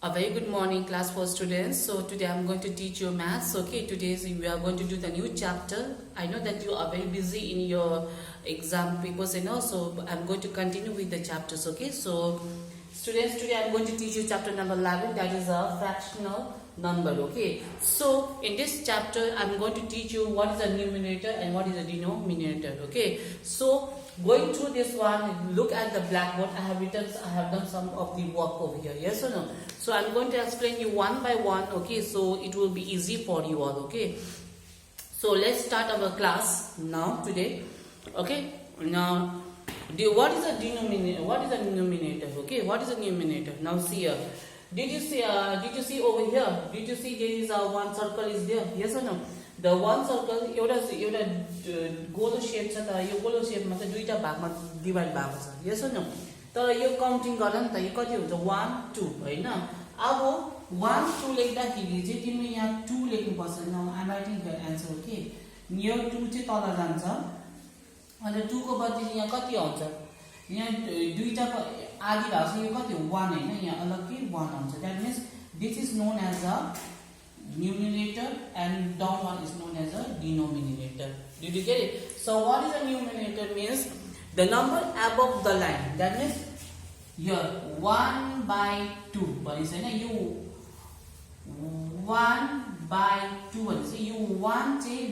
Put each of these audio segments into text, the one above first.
A very good morning, class 4 students. So today I'm going to teach you maths. Okay, today we are going to do the new chapter. I know that you are very busy in your exam papers, so I'm going to continue with the chapters. Okay, so students, today I'm going to teach you chapter number 11, that is a fractional number. Okay, so in this chapter I'm going to teach you what is a numerator and what is a denominator. Okay, so going through this one, look at the blackboard. I have done some of the work over here. Yes or no? So I'm going to explain you one by one. Okay, so it will be easy for you all. Okay, so let's start our class now today. Okay, now what is a denominator? What is a numerator? Okay, what is a numerator? Now see here. Did you see over here? Did you see there is one circle is there? Yes or no? The one circle एउटा गोलो shape छ त यो गोलो शेपमा चाहिँ दुईटा भागमा divide भएको छ यस नो तर यो काउन्टिङ गर्दा नि त यो कति हुन्छ 1 2 हैन अब 1 2 लेख्दाखेरि चाहिँ तिमीले यहाँ 2 लेख्नु पर्छ now I am writing the answer okay यो 2 चाहिँ तल जान्छ अनि 2 को बदली यहाँ कति आउँछ यहाँ दुईटा आधी भाग छ यो कति हो 1 हैन यहाँ अलग्गै 1 आउँछ that means this is known as a numerator and down one is known as a denominator. Did you get it? So what is a numerator means the number above the line. That means here 1 by 2 भनिन्छ हैन यो 1 by 2 भनिन्छ यो 1 चाहिँ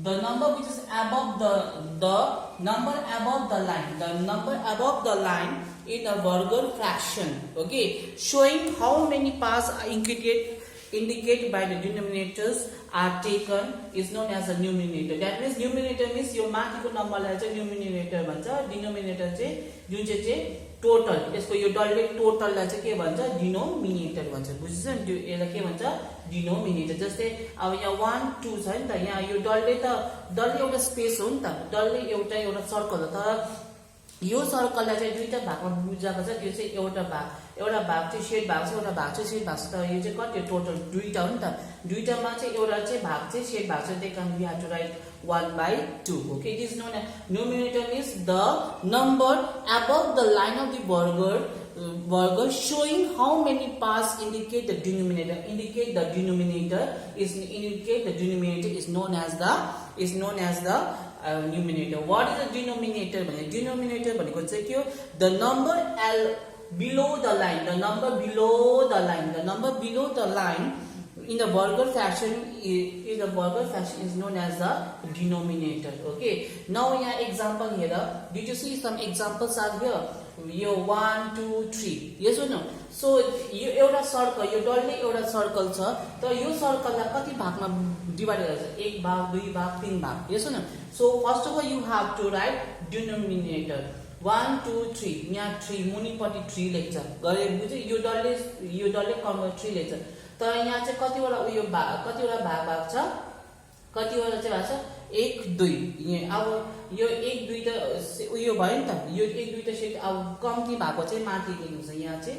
the number which is above the number above the line, the number above the line in a Burger fraction. Okay, showing how many parts are indicated by the denominators are taken is known as a numerator. That means numerator means यो माथिको नम्बरलाई चाहिँ numerator भन्छ denominator चाहिँ जुन चाहिँ total यसको यो डल्ले टोटललाई चाहिँ के भन्छ denominator भन्छ बुझ्छ नि त्यो यसलाई के भन्छ denominator जस्तै अब यहाँ 1 2 छ नि त यहाँ यो डल्ले एउटा स्पेस हो नि त डल्ले एउटा सर्कल हो तर यो सर्कललाई चाहिँ दुईटा भागमा बुझाएको छ त्यो चाहिँ एउटा भाग चाहिँ शेड भाग छ एउटा भाग चाहिँ शेड भाग छ त यो चाहिँ कति टोटल दुईटा हो नि त दुईटामा चाहिँ एउटा चाहिँ भाग चाहिँ शेड भाग छ त्यही कारण we have to write 1 by 2 okay this is known as numerator means the number above the line of the burger showing how many parts indicate the denominator is known as the numerator. What is the denominator? Denominator भनेको चाहिँ के हो the number below the line in the Burger fraction is known as the denominator. Okay, now here example here did you see some examples are here yo 1 2 3 yes or no so यो एउटा circle यो डल्ले एउटा circle छ तर यो सर्कललाई कति भागमा divide गरेको छ एक भाग दुई भाग तीन भाग yes or no so first of all you have to write denominator 1 2 3 यहाँ 3 मुनिपट्टि 3 लेख्छ गरे बुझ्यो यो डल्ले कम्मा 3 लेख्छ तर यहाँ चाहिँ कतिवटा भाग छ कतिवटा चाहिँ भएको छ 1 2 यहाँ अब यो 1 2 त उयो भयो नि त यो 1 2 त सेट अब कम्ती भएको चाहिँ माथि लेख्नु छ यहाँ चाहिँ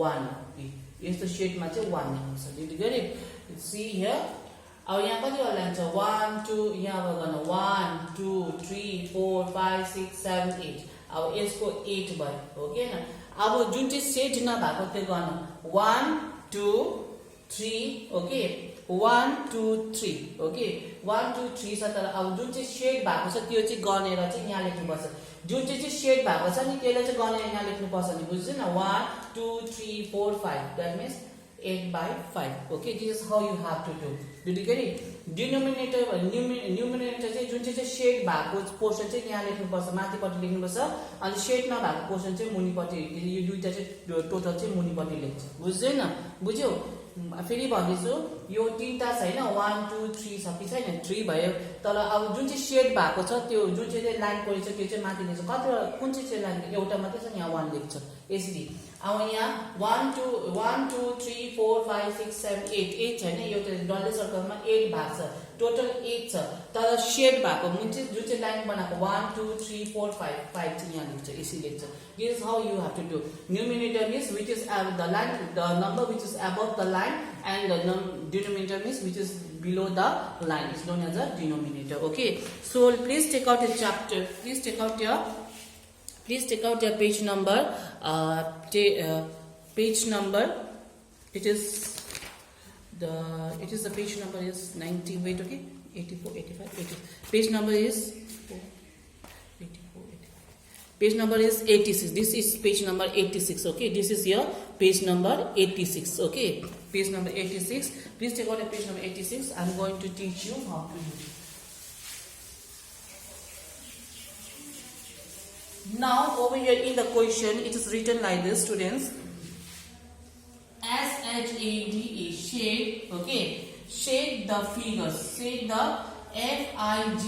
1 यस्तो सेटमा चाहिँ 1 लेख्नु छ did you get it see here अब यहाँ कतिवटा लाइन छ 1 2 यहाँ अब गर्न 1 2 3 4 5 6 7 8 अब यसको 8 भयो हो के हैन अब जुन चाहिँ सेट नभएको त्यो गर्न 1 2 3 ओके 1 2 3 ओके 1 2 3 छ तर अब जुन चाहिँ शेड भएको छ त्यो चाहिँ गनेर चाहिँ यहाँ लेख्नुपर्छ जुन चाहिँ शेड भएको छ नि त्यसलाई चाहिँ गनेर यहाँ लेख्नुपर्छ नि बुझ्छ न 1 2 3 4 5 that means 8 by 5 okay this is how you have to do did you get it denominator numerator चाहिँ जुन चाहिँ शेड भएको पोर्सन चाहिँ यहाँ लेख्नुपर्छ माथिपट्टि लेख्नुपर्छ अनि शेड नभएको पोर्सन चाहिँ मुनिपट्टि यो दुईटा चाहिँ टोटल चाहिँ मुनिपट्टि लेख्छ बुझ्दै न बुझ्यौ फेरि भन्दैछु यो तीनटा छैन 1 2 3 छ कि छैन 3 भयो तर अब जुन चाहिँ शेड भएको छ त्यो जुन चाहिँ लाइन परेछ त्यो चाहिँ माथि लेख्छ कतिवटा कुन चाहिँ लाइन एउटा मात्रै छ यहाँ 1 लेख्छ यसरी अब यहाँ 1 2 3 4 5 6 7 8 छैन एउटा डल्ले सर्कलमा 8 भाग छ टोटल 8 छ तर शेड भएको जुन चाहिँ लाइन बनाएको 1 2 3 4 5 चाहिँ यहाँ लेख्छ यसरी लेख्छ this is how you have to do numerator means which is the number which is above the line and the denominator means which is below the line is known as a denominator. Okay, so please take out a chapter, please take out your page number it is the page number is 90, wait, okay, 84, 85, 80. Page number is 84, 85. Page number is 86. This is page number 86. Okay, this is your page number 86. Okay, page number 86. Please take out a page number 86. I'm going to teach you how to do it. Now over here in the question it is written like this, students. SHADE, shade. Okay, shade the figures. Shade the FIGURES,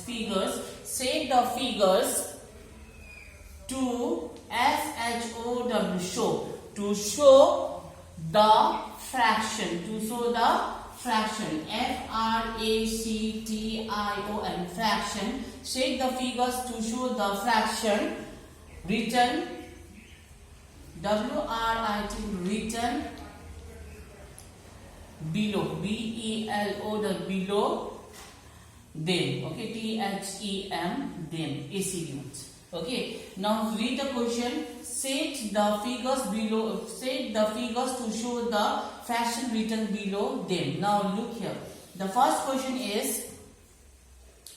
figures. Shade the figures to SHOW, show. To show the fraction. To show the fraction. FRACTION, fraction. Shade the figures to show the fraction written WRIT, written below, BELO, the below them. Okay, THEM, them, ACD. Okay, now read the question. Set the figures below, set the figures to show the fraction written below them. Now look here. The first question is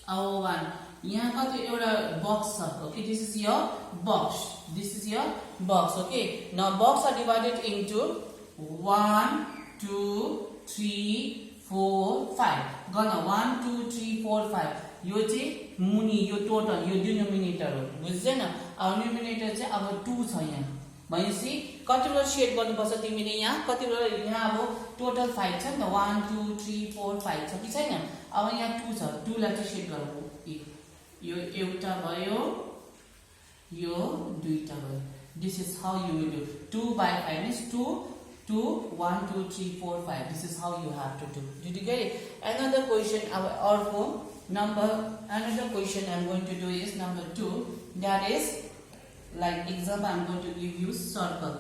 our one. यहाँ का तो एउटा box छ. Okay, this is your box. This is your box. Okay, now box are divided into 1, 2, 3, 4, 5. गना 1, 2, 3, 4, 5. यो चाहिँ मुनि, यो total, यो denominator हो. बुझ्दैन? अब न्युमिनेटर चाहिँ अब 2 छ यहाँ. भनेपछि कतिवटा सेट गर्नुपर्छ तिमीले यहाँ? कतिवटा यहाँ अब टोटल 5 छ नि त. 1, 2, 3, 4, 5 छ कि छैन? अब यहाँ 2 छ. 2 लाई चाहिँ सेट गरौ. यो एउटा भयो, यो दुईटा भयो. This is how you will do. 2 by 5 is 2, 2, 1, 2, 3, 4, 5. This is how you have to do. Did you get it? Another question, another question I'm going to do is number 2. That is, like example, I'm going to give you circle.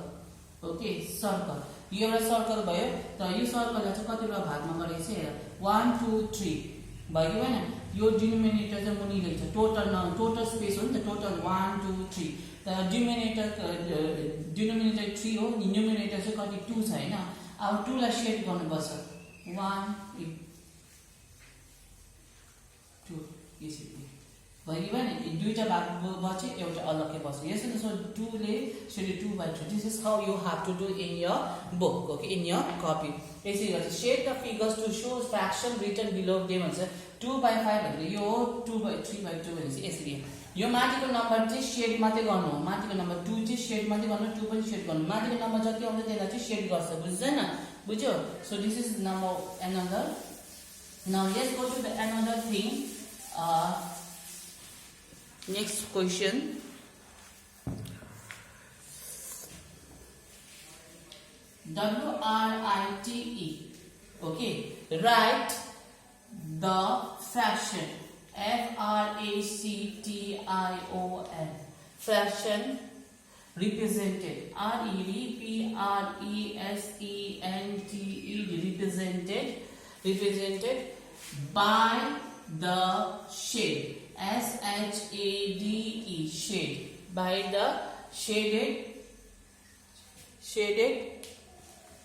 Okay, circle. यो एउटा circle भयो. त यो सर्कललाई चाहिँ कतिवटा भागमा गरेको छ हेर. 1, 2, 3 भयो कि भएन? यो डिनोमिनेटर चाहिँ मुनि लेख्छ. टोटल स्पेस हो नि त. टोटल 1, 2, 3. त डिनोमिनेटर 3 हो. न्युमिनेटर चाहिँ कति 2 छ हैन? अब 2 लाई सेट गर्नुपर्छ. 1, 2 यसरी भयो कि भएन? दुईटा भाग बच्यो, एउटा अलग्गै बस्यो. यसरी सो 2 ले set 2 by 3. This is how you have to do in your book. Okay, in your copy. यसरी गर्छ. Shade the figures to show fraction written below them भन्छ. 2 by 5 भनेको यो 2 by 3 by 2 भनेपछि यसरी. यो माथिको नम्बर चाहिँ सेड मात्रै गर्नु हो. माथिको नम्बर 2 चाहिँ सेड मात्रै गर्नु, 2 पनि सेड गर्नु. माथिको नम्बर जति आउँछ त्यसलाई चाहिँ सेड गर्छ. बुझ्दैन? बुझ्यो? So this is number another. Now let's go to the another thing. Next question. WRITE. Okay, write the fraction. FRACTION. Fraction represented. REPRESENTED. Represented by the shade. SHADE. Shade. By the shaded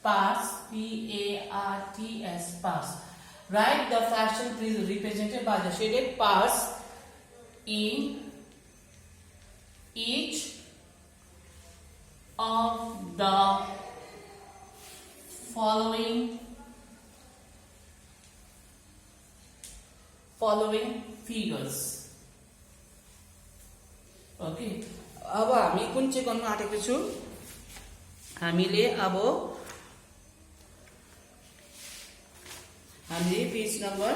parts. PARTS. Parts. Write the fraction represented by the shaded parts in each of the following figures. Okay, अब हामी कुन चाहिँ गर्न आँटेको छु? हामीले page number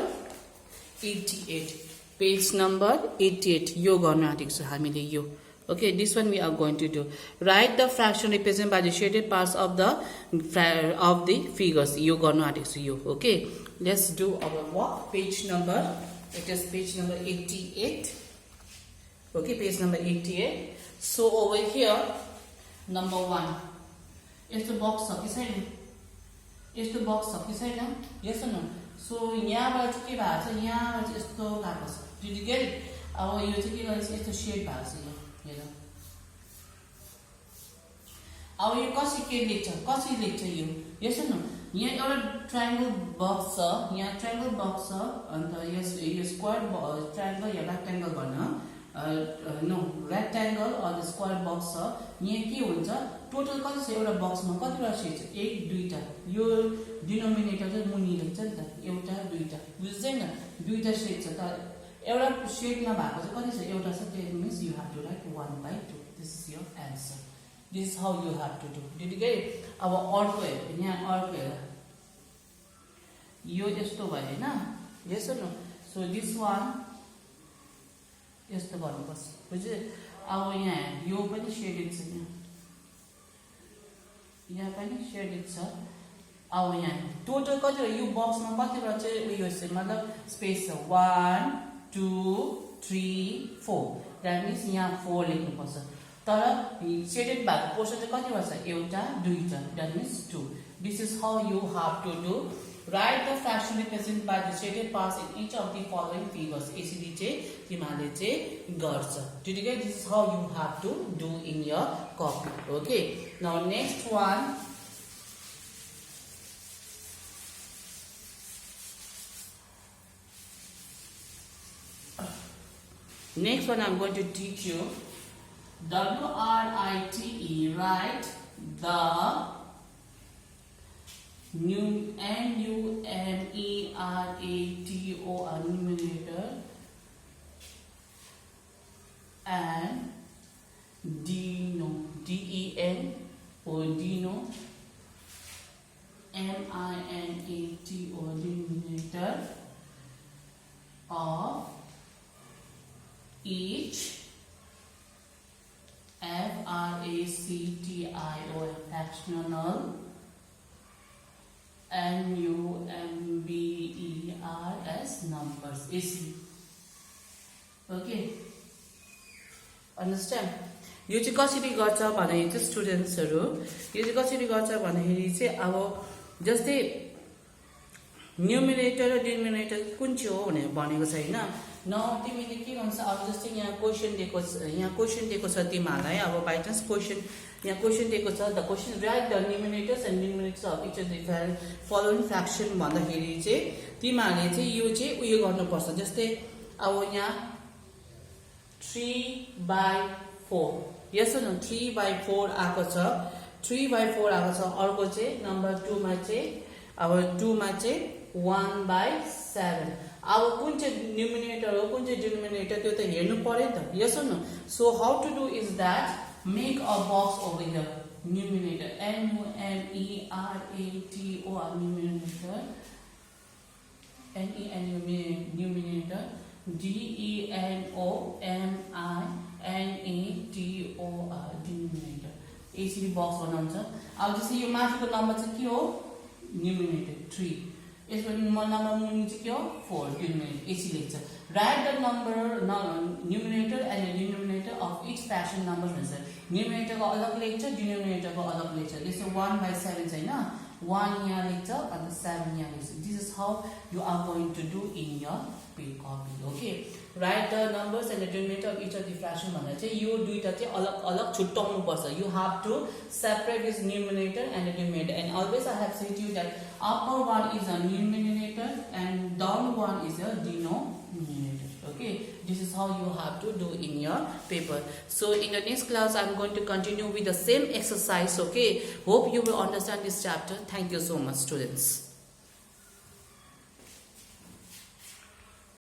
88. Page number 88 यो गर्न आँटेको छु हामीले यो. Okay, this one we are going to do. Write the fraction represented by the shaded parts of the figures. यो गर्न आँटेको छु यो. Okay, let's do our work. Page number, it is page number 88. Okay, page number 88. So over here, number 1. यस्तो बक्स छ कि छैन? यस्तो बक्स छ कि छैन? Yes or no? So यहाँबाट चाहिँ के भएको छ? यहाँबाट चाहिँ यस्तो गएको छ. Did you get it? अब यो चाहिँ के गरेछ? यस्तो शेड भएको छ यो. हेर. अब यो कसरी लेख्छ यो यसो न यहाँ एउटा ट्रायंगल बक्स छ यहाँ ट्रायंगल बक्स छ अन्त यो स्क्वायर ट्रायंगल या रेक्टेंगल भन्न नो रेक्टेंगल अर स्क्वायर बक्स छ यहाँ के हुन्छ टोटल कति छ एउटा बक्समा कतिवटा सेट छ एक दुईटा यो डिनोमिनेटर चाहिँ मुनि लेख्छ नि त एउटा दुईटा बुझ्दैन दुईटा सेट छ त एउटा सेटमा भएको चाहिँ कति छ एउटा छ त्यो means you have to write 1/2 this is your answer this is how you have to do ठिकै अब अर्को हेर यहाँ अर्को हेर यो यस्तो भयो हैन यसो न सो दिस वान यस्तो गर्नुपर्छ बुझ्यो अब यहाँ यो पनि शेडेड छ यहाँ पनि शेडेड छ अब यहाँ टोटल कति हो यो बक्समा कतिवटा चाहिँ उयो छ मतलब स्पेस छ 1 2 3 4 द्याट मिन्स यहाँ 4 लेख्नुपर्छ तर शेडेड भएको पोर्सन चाहिँ कतिवटा छ एउटा दुईटा that means 2 this is how you have to do write the fraction represent by the shaded parts in each of the following figures यसरी चाहिँ तिमीहरूले चाहिँ गर्छ ठिकै this is how you have to do in your copy okay now next one next one I'm going to teach you WRITE write the NUMERATO numerator and DENO DENO DENO MINATO denominator of each FRACTIO fractional NUMBERS numbers is okay understand यो चाहिँ कसरी गर्छ भने चाहिँ स्टुडेन्ट्सहरु यो चाहिँ कसरी गर्छ भन्दाखेरि चाहिँ अब जस्तै न्युमिनेटर र डिनोमिनेटर कुन चाहिँ हो भनेको छैन न तिमीले के गर्छ अब जस्तै यहाँ क्वेशन दिएको छ तिमीलाई अब बाइ चान्स यहाँ क्वेशन दिएको छ the question write the numerators and denominators of each of the following fraction भन्दाखेरि चाहिँ तिमीहरूले चाहिँ यो चाहिँ उयो गर्नुपर्छ जस्तै अब यहाँ 3/4 यसो न 3/4 आएको छ 3/4 आएको छ अर्को चाहिँ नम्बर 2 मा चाहिँ अब 2 मा चाहिँ 1/7 अब कुन चाहिँ न्युमिनेटर हो कुन चाहिँ डिनोमिनेटर त्यो त हेर्नु पर्यो नि त यसो न so how to do is that make a box over here numerator NUMERATO numerator numerator DENOMINATO denominator यसरी बक्स बनाउँछ अब जस्तै यो माथिको नम्बर चाहिँ के हो न्युमिनेटर 3 यसको नम्बर मुनि चाहिँ के हो 4 डिनोमिनेटर यसरी लेख्छ write the number numerator and denominator of each fraction number भन्छ न्युमिनेटरको अलग लेख्छ डिनोमिनेटरको अलग लेख्छ जस्तो 1/7 छैन 1 यहाँ लेख्छ अन्त 7 यहाँ लेख्छ this is how you are going to do in your copy okay write the numbers and the denominator of each of the fraction भन्दा चाहिँ यो दुईटा चाहिँ अलग अलग छुट्याउनु पर्छ you have to separate this numerator and the denominator and always I have said you that upper one is a numerator and down one is a denominator okay this is how you have to do in your paper so in the next class I'm going to continue with the same exercise okay hope you will understand this chapter thank you so much students